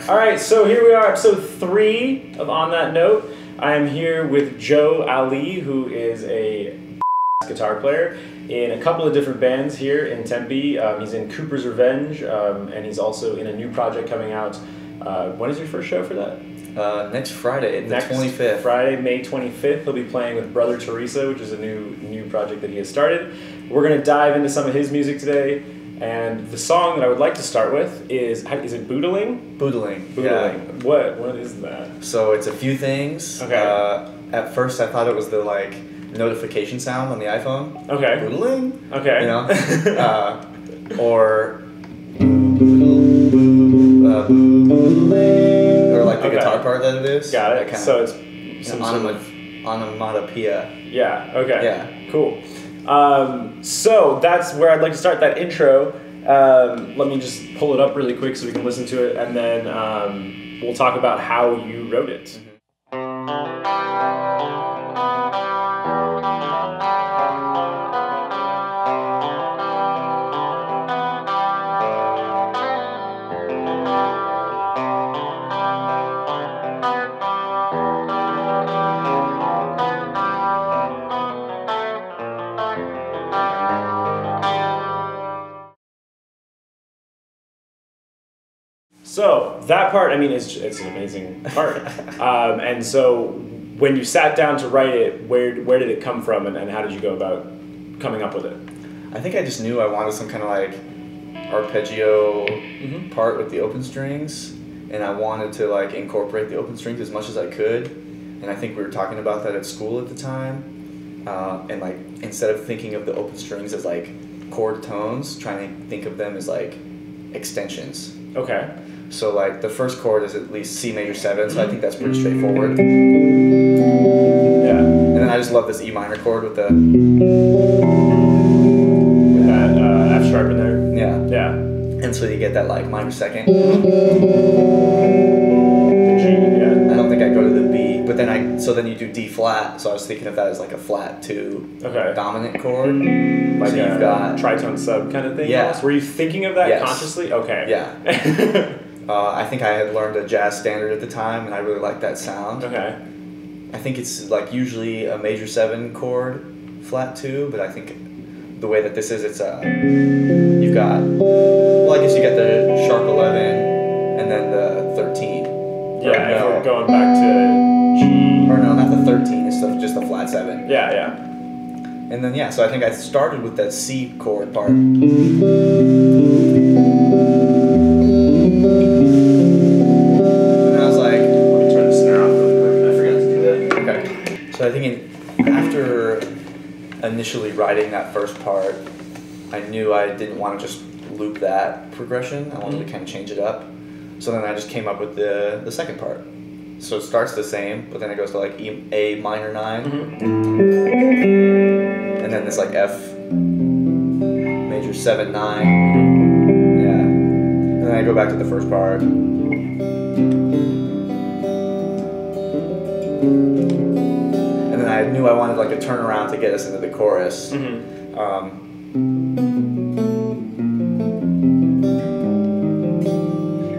All right, so here we are, episode 3 of On That Note. I am here with Joe Allie, who is a guitar player in a couple of different bands here in Tempe. He's in Cooper's Revenge, and he's also in a new project coming out. When is your first show for that? Next Friday, the 25th. Friday, May 25th, he'll be playing with Brother Teresa, which is a new project that he has started. We're going to dive into some of his music today, and the song that I would like to start with is it Boodling? Boodling. Boodling. Yeah. What is that? So it's a few things. Okay. At first I thought it was the notification sound on the iPhone. Okay. Boodling. Okay. You know? Or like the guitar part that it is. Got it. So it's some onomatopoeia. Yeah. Okay. Yeah. Cool. So that's where I'd like to start that intro. Let me just pull it up really quick so we can listen to it, and then we'll talk about how you wrote it. So that part, I mean, it's an amazing part. And so when you sat down to write it, where did it come from, and how did you go about coming up with it? I think I just knew I wanted some kind of arpeggio part with the open strings, and I wanted to incorporate the open strings as much as I could. And I think we were talking about that at school at the time. And instead of thinking of the open strings as chord tones, trying to think of them as extensions. Okay. So the first chord is at least C major 7, so I think that's pretty straightforward. Yeah. And then I just love this E minor chord with that F sharp in there. Yeah. Yeah. And so you get that minor second. The G, yeah. I don't think I go to the B, but then then you do D flat. So I was thinking of that as a flat 2 dominant chord. Like so you've got tritone sub kind of thing. Yeah. Almost? Were you thinking of that consciously? Okay. Yeah. I think I had learned a jazz standard at the time, and I really liked that sound. Okay. I think it's usually a major 7 chord, flat 2, but I think the way that this is, it's you've got, I guess you get the sharp 11 and then the 13. Yeah, if we're going back to G. Or no, not the 13, it's just the flat 7. Yeah, yeah. And then, so I think I started with that C chord part. So I think after initially writing that first part, I knew I didn't want to just loop that progression. I wanted to kind of change it up. So then I just came up with the second part. So it starts the same, but then it goes to A minor 9, and then this F major 7 9. Yeah, and then I go back to the first part. I knew I wanted a turnaround to get us into the chorus.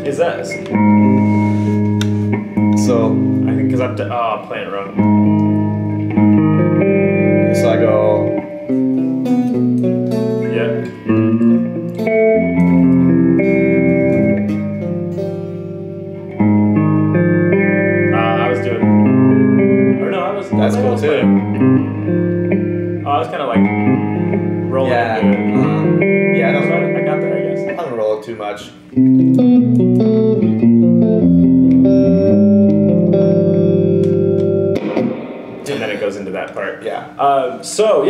Is that so? I think because I'm playing it wrong. So I go. Yeah. I was doing. That's cool too. I was kind of rolling into it. Yeah, I got there, I guess. I don't roll it too much. And then it goes into that part. Yeah. So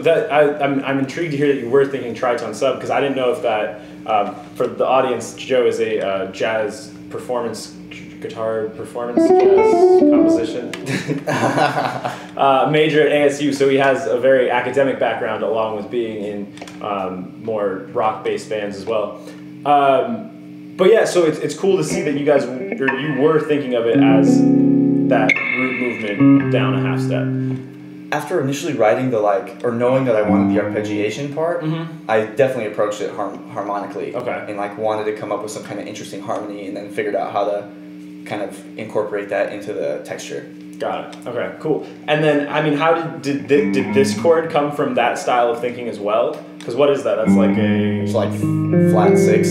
that I'm intrigued to hear that you were thinking tritone sub, because I didn't know if that for the audience, Joe is a jazz guitar performance jazz composition major at ASU, so he has a very academic background along with being in more rock-based bands as well. But yeah, so it's cool to see that you guys, or you were thinking of it as that root movement down a half step. after initially writing the like, or knowing that I wanted the arpeggiation part, I definitely approached it harmonically. Okay. And like wanted to come up with some kind of interesting harmony, and then figured out how to kind of incorporate that into the texture. Got it. Okay, cool. And then, I mean, how did this chord come from that style of thinking as well? Because what is that? That's like a... It's like flat 6.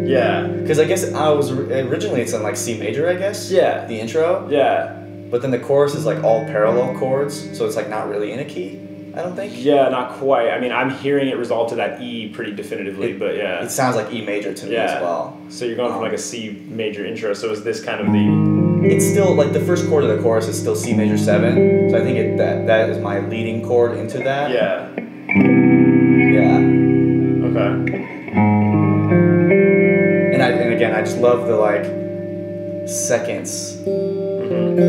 Yeah. Because I guess I was originally it's in like C major, I guess. Yeah. The intro. Yeah. But then the chorus is like all parallel chords, so it's like not really in a key, I don't think. Yeah, not quite. I mean, I'm hearing it resolve to that E pretty definitively, but yeah. It sounds like E major to me as well. So you're going from like a C major intro, so is this kind of the... It's still, like the first chord of the chorus is still C major 7, so I think that is my leading chord into that. Yeah. Yeah. Okay. And again, I just love the like seconds. And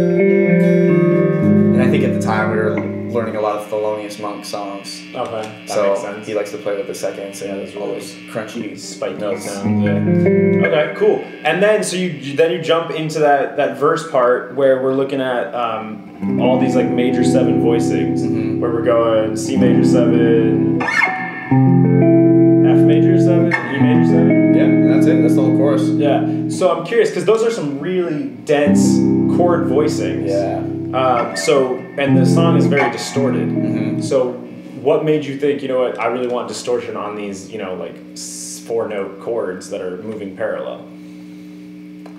I think at the time we were learning a lot of Thelonious Monk songs. Okay, that makes sense. He likes to play with the seconds and those all those crunchy spiky notes. sounds. Yeah. Okay, cool. And then so you jump into that verse part where we're looking at all these like major 7 voicings, where we're going C major 7, F major 7, E major 7. Yeah, and that's it. That's the whole chorus. Yeah. So I'm curious because those are some really dense chord voicings. Yeah. And the song is very distorted. So what made you think, you know what, I really want distortion on these, you know, like 4-note chords that are moving parallel?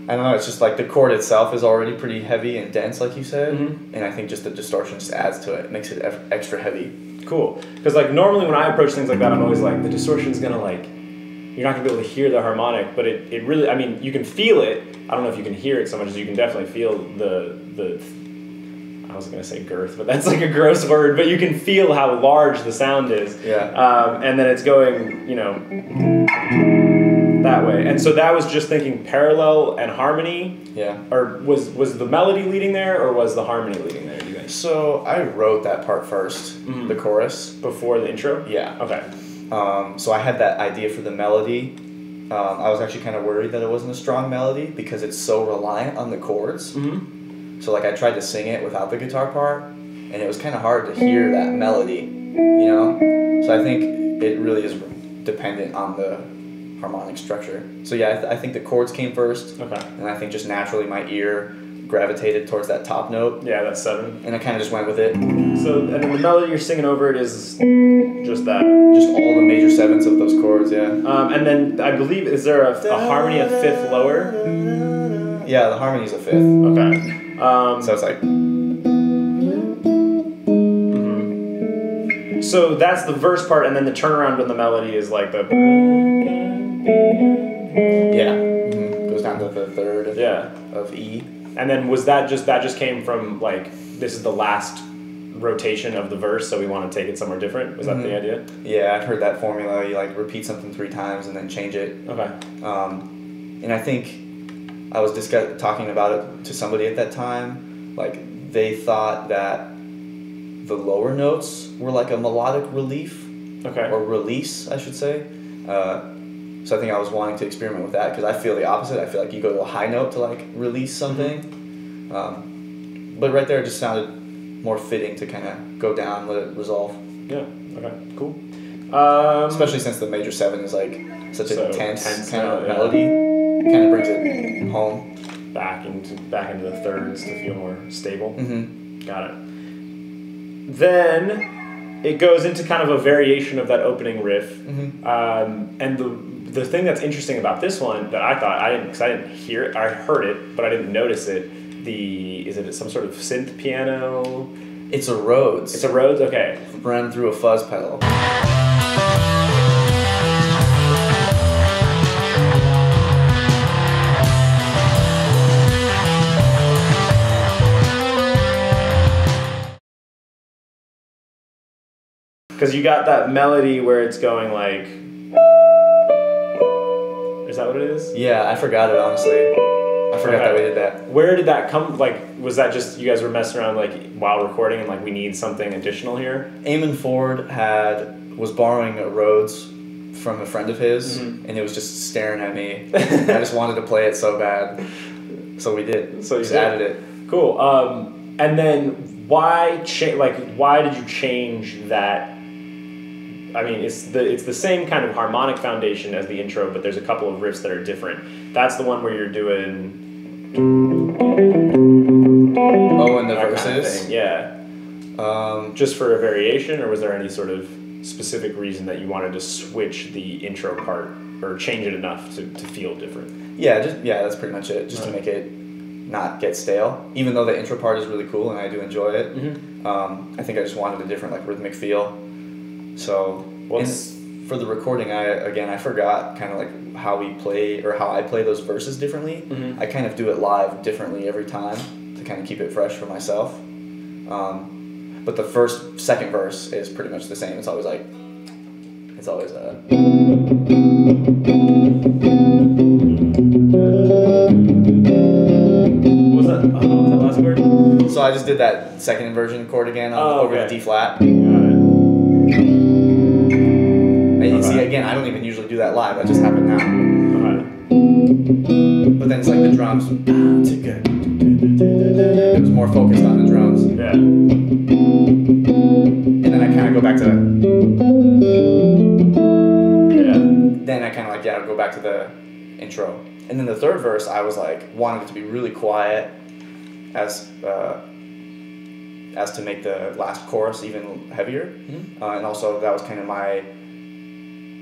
I don't know, it's just like the chord itself is already pretty heavy and dense, like you said, and I think just the distortion just adds to it, makes it extra heavy. Cool. Because like normally when I approach things like that, I'm always like, the distortion's gonna like, you're not gonna be able to hear the harmonic, but it really, I mean, you can feel it. I don't know if you can hear it so much as you can definitely feel the I was gonna say girth, but that's like a gross word, but you can feel how large the sound is. Yeah. And then it's going, you know, that way. And so that was just thinking parallel and harmony. Yeah. Or was the melody leading there, or was the harmony leading there, do you think? So I wrote that part first, the chorus. Before the intro? Yeah. Okay. So I had that idea for the melody. I was actually kind of worried that it wasn't a strong melody because it's so reliant on the chords. So like I tried to sing it without the guitar part, and it was kind of hard to hear that melody, you know? So I think it really is dependent on the harmonic structure. So yeah, I think the chords came first. Okay. And I think just naturally my ear gravitated towards that top note. Yeah, that's 7. And I kind of just went with it. So, and then the melody you're singing over it is just that? Just all the major 7s of those chords, yeah. And then I believe, is there a harmony a 5th lower? Yeah, the harmony's a 5th. Okay. So it's like... So that's the verse part, and then the turnaround in the melody is like the... Yeah. Goes down to the 3rd of E. And then was that just came from like, this is the last rotation of the verse, so we want to take it somewhere different? Was that the idea? Yeah, I've heard that formula. You like repeat something 3 times and then change it. Okay. And I think I was talking about it to somebody at that time. Like they thought that the lower notes were like a melodic relief. Okay. Or release, I should say. So I think I was wanting to experiment with that because I feel the opposite. I feel like you go to a high note to like release something. But right there it just sounded more fitting to kind of go down, let it resolve. Yeah, okay, cool. Especially since the major 7 is like such an intense kind of yeah. melody. It kind of brings it home. Back into the thirds to feel more stable. Got it. Then it goes into kind of a variation of that opening riff. And the thing that's interesting about this one that I thought, because I didn't hear it, I heard it, but I didn't notice it, is it some sort of synth piano? It's a Rhodes. It's a Rhodes? Okay. Run through a fuzz pedal. Because you got that melody where it's going like... Is that what it is? Yeah, I forgot it, honestly. I forgot that we did that. Where did that come, like, was that just you guys were messing around, like, while recording and, like, we need something additional here? Eamon Ford was borrowing a Rhodes from a friend of his, and it was just staring at me. I just wanted to play it so bad. So we did. So you just added it. Cool. And then why did you change that? I mean, it's the same kind of harmonic foundation as the intro, but there's a couple of riffs that are different. That's the one where you're doing. Oh, and the verses. Kind of thing. Yeah. Just for a variation, or was there any sort of specific reason that you wanted to switch the intro part or change it enough to feel different? Yeah, that's pretty much it. Just to make it not get stale. Even though the intro part is really cool and I do enjoy it, I think I just wanted a different like rhythmic feel. So for the recording, I forgot kind of like how I play those verses differently. I kind of do it live differently every time to kind of keep it fresh for myself. But the second verse is pretty much the same. It's always a. Was that last chord? So I just did that second inversion chord again over the D flat. Got it. And you see, again, I don't even usually do that live. That just happened now. But then it's like the drums. It was more focused on the drums. Yeah. And then I kind of go back to. Yeah. Then I kind of go back to the intro. And then the third verse, I was like, wanted it to be really quiet, as to make the last chorus even heavier. And also that was kind of my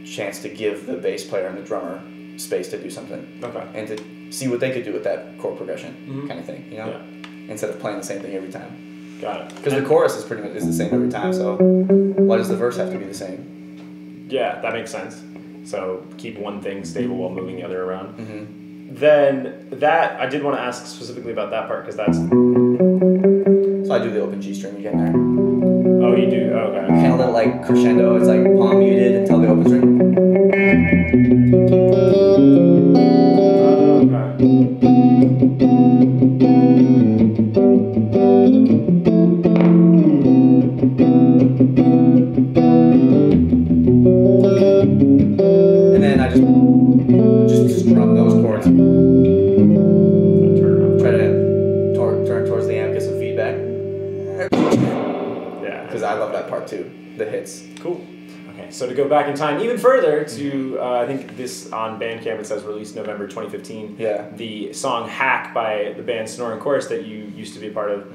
chance to give the bass player and the drummer space to do something. Okay. And to see what they could do with that chord progression kind of thing, you know? Yeah. Instead of playing the same thing every time. Got it. Because the chorus is pretty much the same every time, so why does the verse have to be the same? Yeah, that makes sense. So keep one thing stable while moving the other around. Then that, I did want to ask specifically about that part because that's... So I do the open G string again there. Oh, you do? Oh, okay. Kind of little like crescendo, it's like palm muted until the open string. And then I just strum those chords. Try to turn towards the amp, get some feedback. Yeah. Because I love that part too, the hits. Cool. Okay, so to go back in time even further to, I think this on Bandcamp it says released November 2015. Yeah. The song Hack by the band Snore and Chorus that you used to be a part of.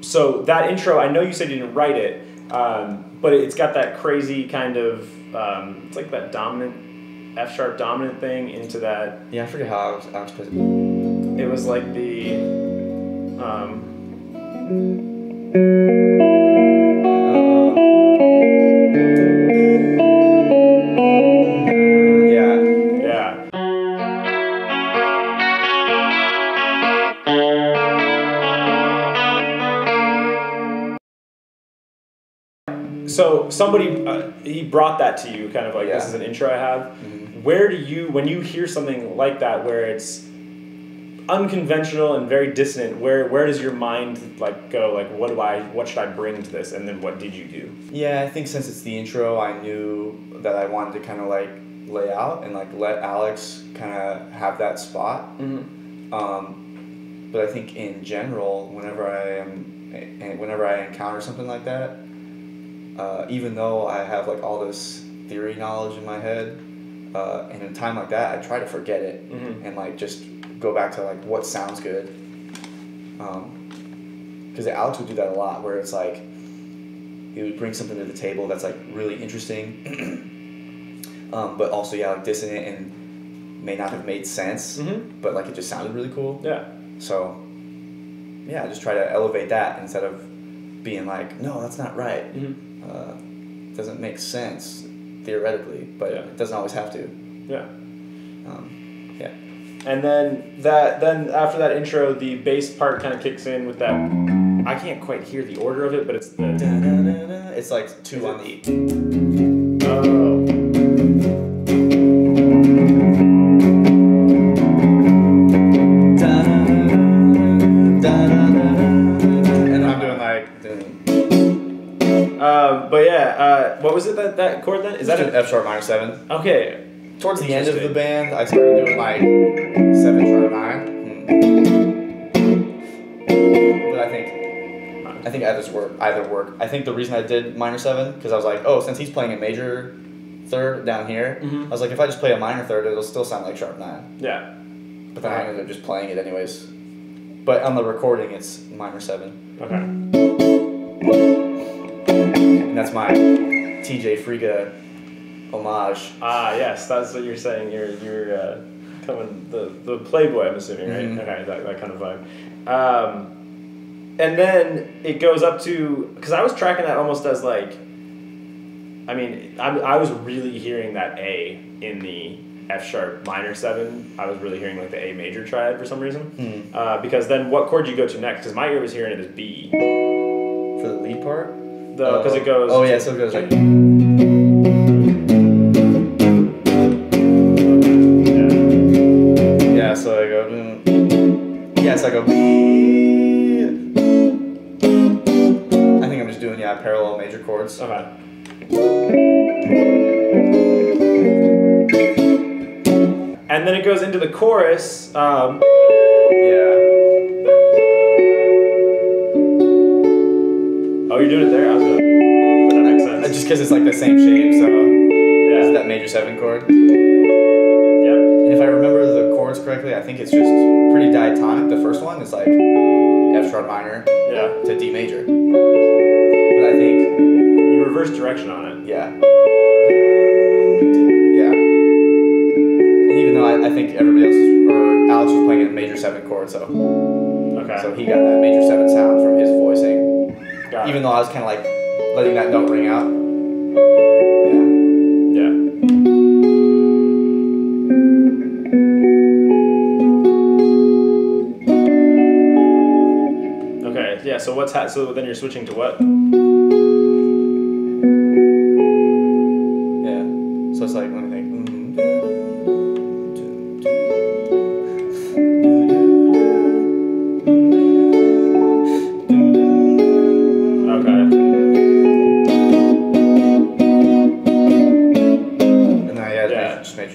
So that intro, I know you said you didn't write it, but it's got that crazy kind of, it's like that dominant, F-sharp dominant thing into that. Yeah, I forget how I was playing. It was like the, So somebody, he brought that to you, kind of like, this is an intro I have. Where do you, when you hear something like that, where it's unconventional and very dissonant, where does your mind like go? Like, what should I bring to this? And then what did you do? Yeah, I think since it's the intro, I knew that I wanted to kind of like lay out and like let Alex kind of have that spot. But I think in general, whenever I encounter something like that, even though I have like all this theory knowledge in my head, and in a time like that, I try to forget it and like just go back to like what sounds good. Because Alex would do that a lot, where it's like he would bring something to the table that's like really interesting, but also like dissonant and may not have made sense, but like it just sounded really cool. Yeah. So yeah, I just try to elevate that instead of being like, no, that's not right. It doesn't make sense theoretically, but it doesn't always have to. Yeah. Yeah. And then after that intro, the bass part kind of kicks in with that. I can't quite hear the order of it, but it's the. It's like 2 on the E. Oh. And I'm doing like. But yeah, what was it that chord then? Is that an F sharp minor 7? Okay. Towards the end of the band, I started doing like 7 sharp 9. But I think I think either work. I think the reason I did minor 7 because I was like, oh, since he's playing a major third down here, I was like, if I just play a minor third, it'll still sound like sharp 9. Yeah. But then I ended up just playing it anyways. But on the recording, it's minor 7. Okay. And that's my TJ Friga homage. Ah, yes, that's what you're saying. You're coming the Playboy, I'm assuming, right? Mm-hmm. Okay, that kind of vibe. And then it goes up to, because I was tracking that almost as like, I mean, I was really hearing that A in the F sharp minor 7. I was really hearing like the A major triad for some reason. Because then what chord do you go to next? Because my ear was hearing it as B. For the lead part? Because it goes. Oh, yeah, so it goes like. Yeah, so I go. Yeah, so I go. I think I'm just doing, parallel major chords. Okay. And then it goes into the chorus. Yeah. Oh, you're doing it there? I was doing it. But that makes sense. Just because it's like the same shape, so. Yeah. It's that major 7 chord. Yep. And if I remember the chords correctly, I think it's just pretty diatonic. The first one is like F sharp minor to D major. But I think. You reverse direction on it. Yeah. Yeah. And even though I think everybody else or Alex was playing a major 7 chord, so. Okay. So he got that major 7 sound from his voicing. Got Even it. though I was kind of like letting that note ring out. Yeah. Okay. Yeah. So what's so then you're switching to what? Yeah. So it's like let me think.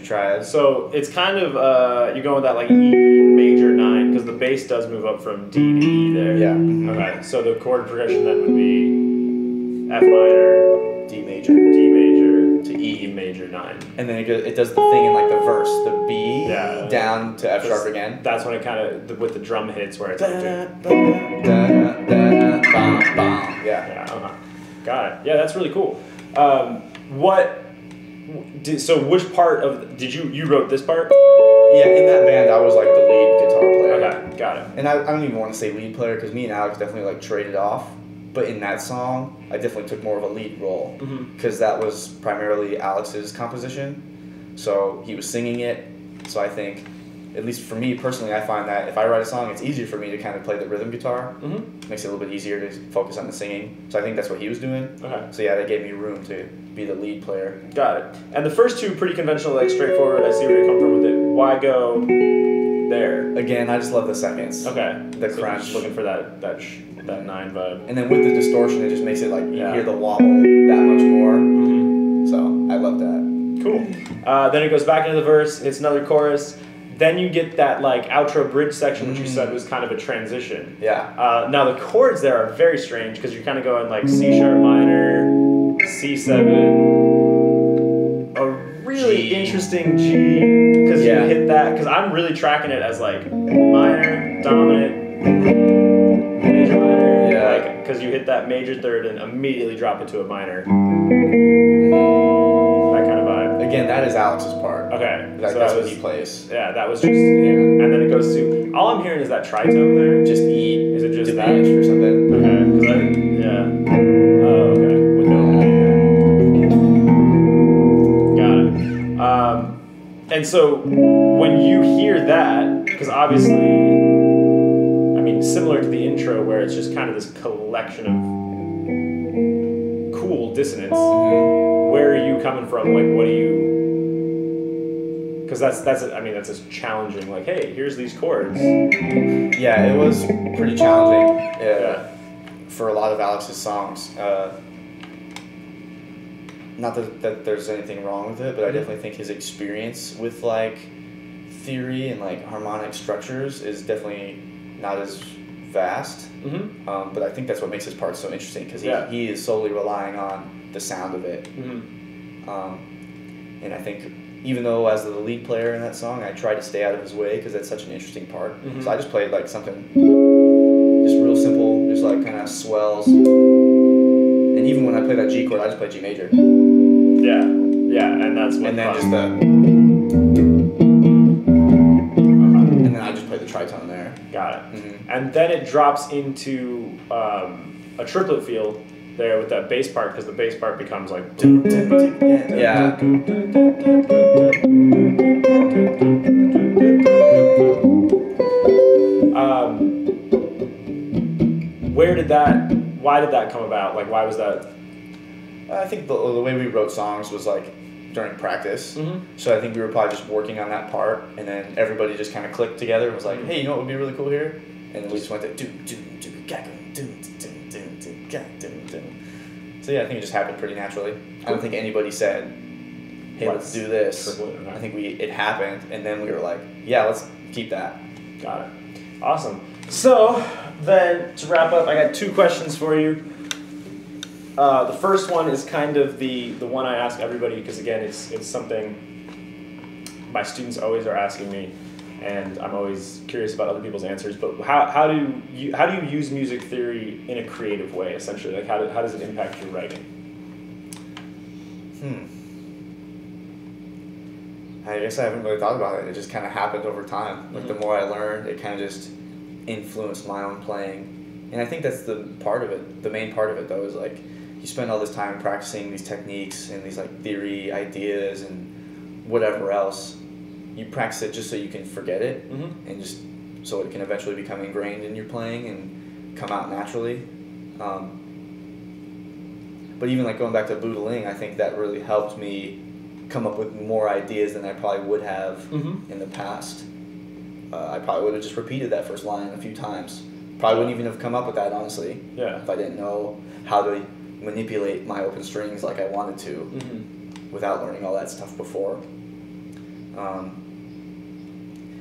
Triads. So it's kind of you're going with that like E major 9 because the bass does move up from D to E there. Yeah. Okay. So the chord progression then would be F minor, D major to E major 9. And then it does the thing in like the verse, the B down to F sharp again. That's when it kind of with the drum hits where it's like. Yeah. Got it. Yeah, that's really cool. So which part of you wrote this part? Yeah, in that band I was like the lead guitar player. Okay, got it. And I don't even want to say lead player because me and Alex definitely like traded off. But in that song, I definitely took more of a lead role because that was primarily Alex's composition. So he was singing it. So I think, at least for me personally, I find that if I write a song, it's easier for me to kind of play the rhythm guitar. Makes it a little bit easier to focus on the singing. So I think that's what he was doing. Okay. So yeah, that gave me room to be the lead player. Got it. And the first two pretty conventional, like straightforward. I see where you come from with it. Why go there? Again, I just love the seconds. Okay. The crunch. Just looking for that 9 vibe. And then with the distortion, it just makes it like you hear the wobble that much more. So I love that. Cool. Then it goes back into the verse. It's another chorus. Then you get that like outro bridge section, which you said was kind of a transition. Yeah. Now the chords there are very strange because you're kind of going like C sharp minor, C7, a really interesting G because you hit that. Because I'm really tracking it as like minor, dominant, major minor. Yeah. Like because you hit that major third and immediately drop it to a minor. That kind of vibe. Again, that is Alex's part. Okay. Like, so that's what he plays. Yeah, that was just, and then it goes to, all I'm hearing is that tritone there. Just E. Is it just diminished that? Or something? Okay, oh, okay. With no got it. And so, when you hear that, because obviously, I mean, similar to the intro where it's just kind of this collection of cool dissonance, where are you coming from? Like, what do you... Because that's just challenging. Like, hey, here's these chords. Yeah, it was pretty challenging for a lot of Alex's songs. Not that there's anything wrong with it, but I definitely think his experience with like theory and like harmonic structures is definitely not as vast. Mm-hmm. But I think that's what makes his part so interesting because he is solely relying on the sound of it. Mm-hmm. And I think even though as the lead player in that song, I tried to stay out of his way because that's such an interesting part. Mm-hmm. So I just played like something just real simple, just like kind of swells. And even when I play that G chord, I just play G major. Yeah, and that's what. And then just the. And then I just play the tritone there. Got it. Mm-hmm. And then it drops into a triplet feel there with that bass part because the bass part becomes like. Yeah. Why did that come about? Like, why was that? I think the way we wrote songs was like during practice. Mm-hmm. So I think we were probably just working on that part, and then everybody just kind of clicked together and was like, hey, you know what would be really cool here? And then we just went to So yeah, I think it just happened pretty naturally. I don't think anybody said, hey, let's do this. I think it happened, and then we were like, yeah, let's keep that. Got it. Awesome. So then to wrap up, I got 2 questions for you. The first one is kind of the one I ask everybody because again, it's something my students always are asking me, and I'm always curious about other people's answers. But how do you use music theory in a creative way? Essentially, like how does it impact your writing? I guess I haven't really thought about it. It just kind of happened over time. Like the more I learned, it kind of just influenced my own playing. And I think that's the part of it. The main part of it, though, is like you spend all this time practicing these techniques and these like theory ideas and whatever else. You practice it just so you can forget it, and just so it can eventually become ingrained in your playing and come out naturally. But even like going back to bootling, I think that really helped me come up with more ideas than I probably would have in the past. I probably would have just repeated that first line a few times. Probably wouldn't even have come up with that, honestly, if I didn't know how to manipulate my open strings like I wanted to without learning all that stuff before.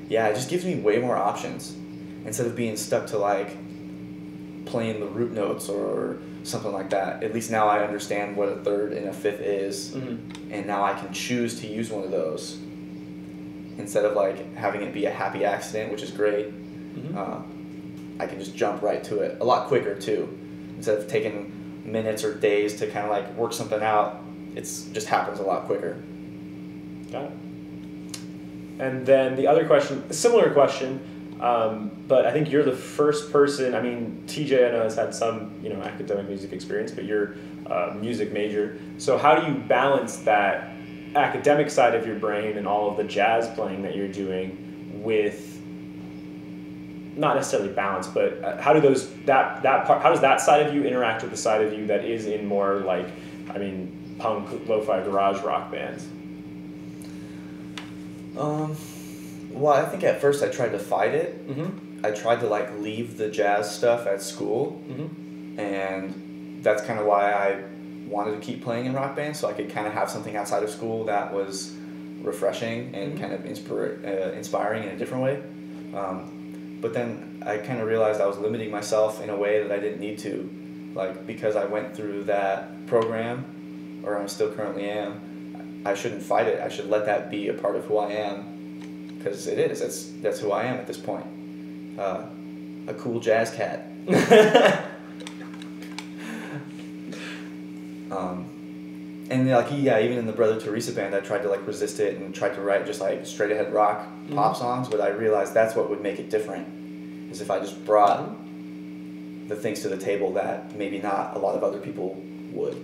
It just gives me way more options instead of being stuck to like playing the root notes or something like that. At least now I understand what a third and a fifth is, and now I can choose to use one of those instead of like having it be a happy accident, which is great. I can just jump right to it a lot quicker too. Instead of taking minutes or days to kind of like work something out, it's just happens a lot quicker. Got it. And then the other question, a similar question, but I think you're the first person. I mean, TJ I know has had some academic music experience, but you're a music major. So how do you balance that academic side of your brain and all of the jazz playing that you're doing with, not necessarily balance, but how does that side of you interact with the side of you that is in more like, punk, lo-fi, garage rock bands? Well, I think at first I tried to fight it. I tried to like leave the jazz stuff at school, and that's kind of why I wanted to keep playing in rock bands, so I could kind of have something outside of school that was refreshing and kind of inspiring in a different way. But then I kind of realized I was limiting myself in a way that I didn't need to, like because I went through that program, or I still currently am. I shouldn't fight it. I should let that be a part of who I am, because it is. That's who I am at this point. A cool jazz cat. And like even in the Brother Teresa band, I tried to like resist it and tried to write just like straight ahead rock pop songs, but I realized that's what would make it different, is if I just brought the things to the table that maybe not a lot of other people would.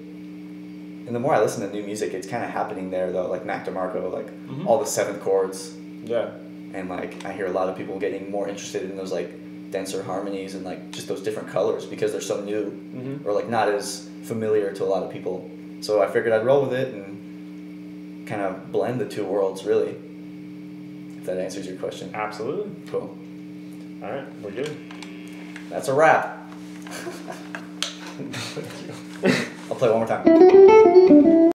And the more I listen to new music, it's kind of happening there though, like Mac DeMarco, like all the seventh chords. Yeah. And like I hear a lot of people getting more interested in those like denser harmonies and like just those different colors because they're so new or like not as familiar to a lot of people. So I figured I'd roll with it and kind of blend the two worlds, really. If that answers your question. Absolutely. Cool. All right, we're good. That's a wrap. I'll play one more time.